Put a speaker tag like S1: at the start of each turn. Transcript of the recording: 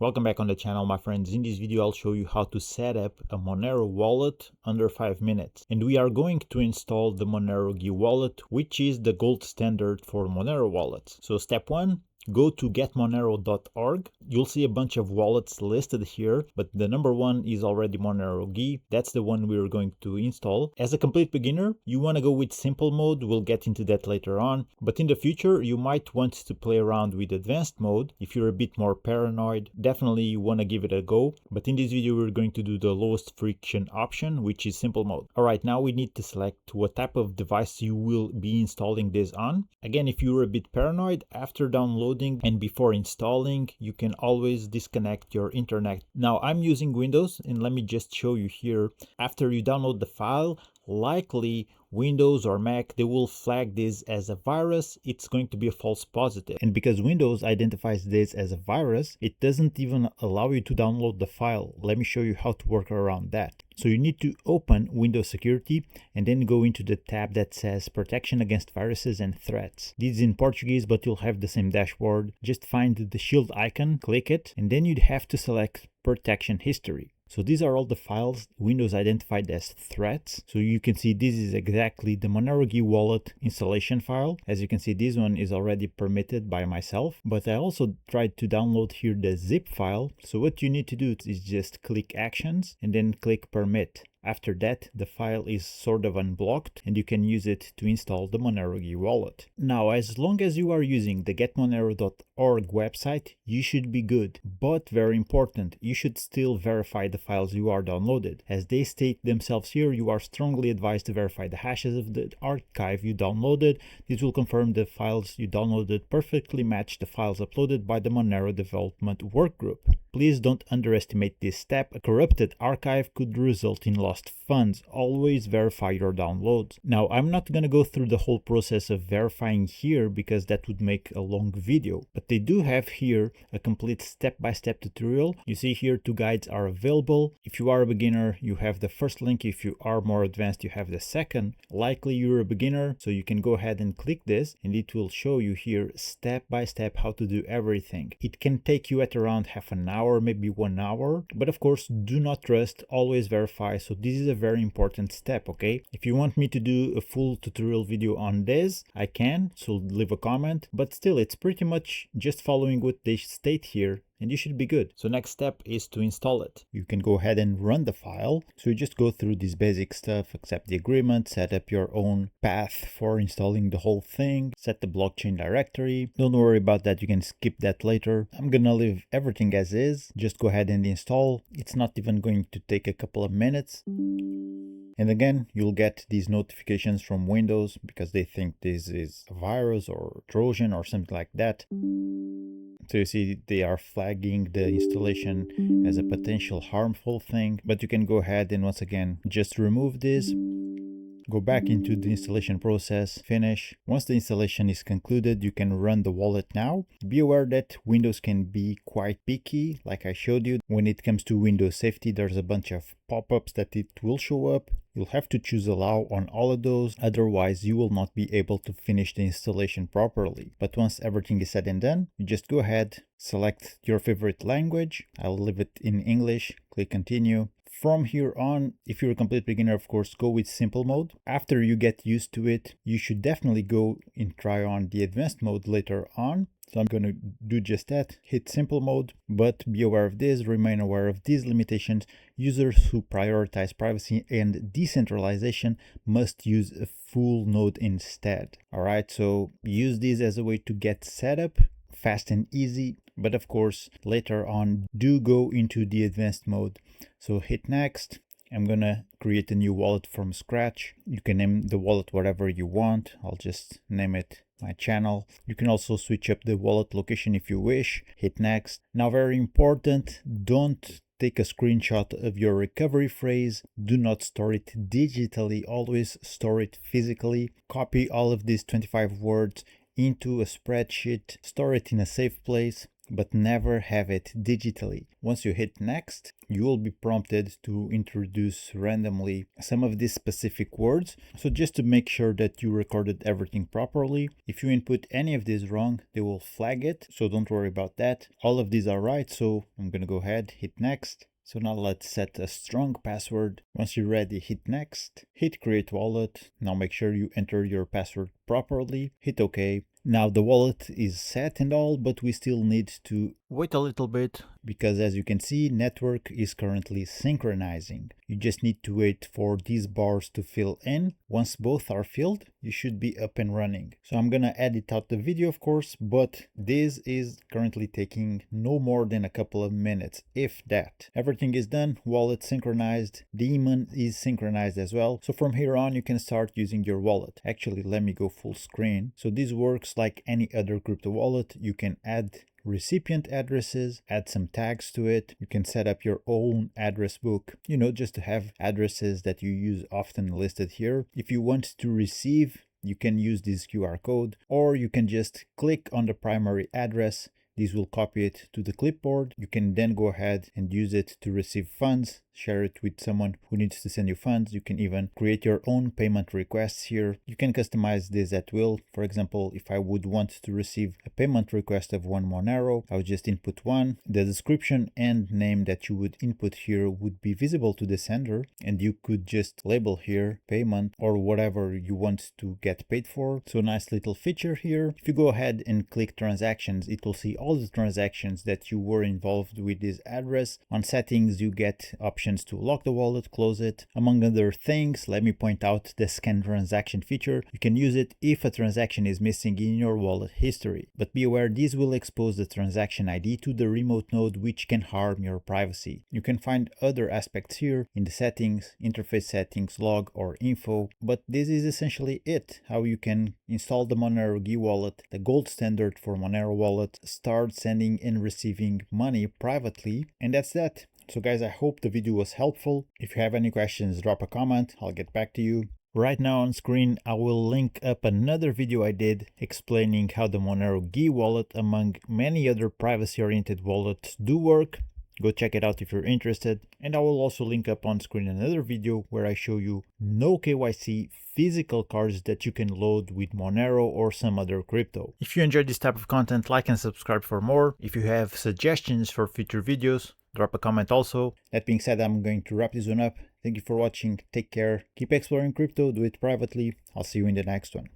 S1: Welcome back on the channel, my friends. In this video I'll show you how to set up a Monero wallet under 5 minutes. And we are going to install the Monero GUI wallet, which is the gold standard for Monero wallets. So step 1, go to getmonero.org. You'll see a bunch of wallets listed here, but the number one is already Monero GUI. That's the one we're going to install. As a complete beginner, you want to go with simple mode. We'll get into that later on. But in the future, you might want to play around with advanced mode. If you're a bit more paranoid, definitely you want to give it a go. But in this video, we're going to do the lowest friction option, which is simple mode. All right, now we need to select what type of device you will be installing this on. Again, if you're a bit paranoid, after downloading and before installing, you can always disconnect your internet. Now I'm using Windows, and let me just show you here. After you download the file, likely Windows or Mac, they will flag this as a virus. It's going to be a false positive. And because Windows identifies this as a virus, it doesn't even allow you to download the file. Let me show you how to work around that. So you need to open Windows Security and then go into the tab that says Protection Against Viruses and Threats. This is in Portuguese, but you'll have the same dashboard. Just find the shield icon, click it, and then you'd have to select Protection History. So these are all the files Windows identified as threats. So you can see this is exactly the Monero GUI wallet installation file. As you can see, this one is already permitted by myself, but I also tried to download here the zip file. So what you need to do is just click Actions and then click Permit. After that, the file is sort of unblocked and you can use it to install the Monero GUI wallet. Now, as long as you are using the getmonero.org website, you should be good. But very important, you should still verify the files you are downloaded. As they state themselves here, you are strongly advised to verify the hashes of the archive you downloaded. This will confirm the files you downloaded perfectly match the files uploaded by the Monero development workgroup. Please don't underestimate this step. A corrupted archive could result in lost funds. Always verify your downloads. Now, I'm not going to go through the whole process of verifying here because that would make a long video, but they do have here a complete step-by-step tutorial. You see here 2 guides are available. If you are a beginner, you have the first link. If you are more advanced, you have the second. Likely you're a beginner, so you can go ahead and click this and it will show you here step-by-step how to do everything. It can take you at around half an hour, maybe 1 hour, but of course do not trust, always verify. So this is a very important step, okay? If you want me to do a full tutorial video on this, I can, so leave a comment, but still it's pretty much just following what they state here and you should be good. So next step is to install it. You can go ahead and run the file. So you just go through this basic stuff, accept the agreement, set up your own path for installing the whole thing, set the blockchain directory. Don't worry about that, you can skip that later. I'm gonna leave everything as is. Just go ahead and install. It's not even going to take a couple of minutes. And again, you'll get these notifications from Windows because they think this is a virus or Trojan or something like that. So you see they are flagging the installation as a potential harmful thing, but you can go ahead and once again just remove this, go back into the installation process, finish. Once the installation is concluded, you can run the wallet now. Be aware that Windows can be quite picky, like I showed you. When it comes to Windows safety, there's a bunch of pop-ups that it will show up. You'll have to choose allow on all of those, otherwise you will not be able to finish the installation properly. But once everything is said and done, you just go ahead, select your favorite language. I'll leave it in English, click continue. From here on, if you're a complete beginner, of course, go with simple mode. After you get used to it, you should definitely go and try on the advanced mode later on. So I'm going to do just that, hit simple mode, but be aware of this, remain aware of these limitations. Users who prioritize privacy and decentralization must use a full node instead. All right, so use this as a way to get set up fast and easy. But of course, later on, do go into the advanced mode. So hit next. I'm gonna create a new wallet from scratch. You can name the wallet whatever you want. I'll just name it my channel. You can also switch up the wallet location if you wish. Hit next. Now, very important, don't take a screenshot of your recovery phrase. Do not store it digitally. Always store it physically. Copy all of these 25 words into a spreadsheet. Store it in a safe place. but never have it digitally. Once you hit next, you will be prompted to introduce randomly some of these specific words. So just to make sure that you recorded everything properly, if you input any of these wrong, they will flag it. So don't worry about that. All of these are right. So I'm going to go ahead, hit next. So now let's set a strong password. Once you're ready, hit next, hit create wallet. Now make sure you enter your password properly, hit OK. Now the wallet is set and all, but we still need to wait a little bit because as you can see, network is currently synchronizing. You just need to wait for these bars to fill in. Once both are filled, you should be up and running. So I'm gonna edit out the video, of course, but this is currently taking no more than a couple of minutes, if that. Everything is done, wallet synchronized, daemon is synchronized as well. So from here on, you can start using your wallet. Actually, let me go full screen. So this works like any other crypto wallet. You can add recipient addresses, add some tags to it. You can set up your own address book, just to have addresses that you use often listed here. If you want to receive, you can use this QR code, or you can just click on the primary address. This will copy it to the clipboard. You can then go ahead and use it to receive funds, share it with someone who needs to send you funds. You can even create your own payment requests here. You can customize this at will. For example, if I would want to receive a payment request of 1 Monero, I would just input 1. The description and name that you would input here would be visible to the sender, and you could just label here payment or whatever you want to get paid for. So nice little feature here. If you go ahead and click transactions, it will see all the transactions that you were involved with this address. On settings, you get options to lock the wallet, close it. Among other things, let me point out the scan transaction feature. You can use it if a transaction is missing in your wallet history. But be aware, this will expose the transaction ID to the remote node, which can harm your privacy. You can find other aspects here in the settings, interface settings, log, or info. But this is essentially it, how you can install the Monero GUI wallet, the gold standard for Monero wallet, start sending and receiving money privately, and that's that. So guys, I hope the video was helpful. If you have any questions, drop a comment, I'll get back to you. Right now on screen, I will link up another video I did explaining how the Monero GUI wallet, among many other privacy-oriented wallets, do work. Go check it out if you're interested. And I will also link up on screen another video where I show you no KYC physical cards that you can load with Monero or some other crypto. If you enjoyed this type of content, like and subscribe for more. If you have suggestions for future videos, drop a comment also. That being said, I'm going to wrap this one up. Thank you for watching. Take care. Keep exploring crypto. Do it privately. I'll see you in the next one.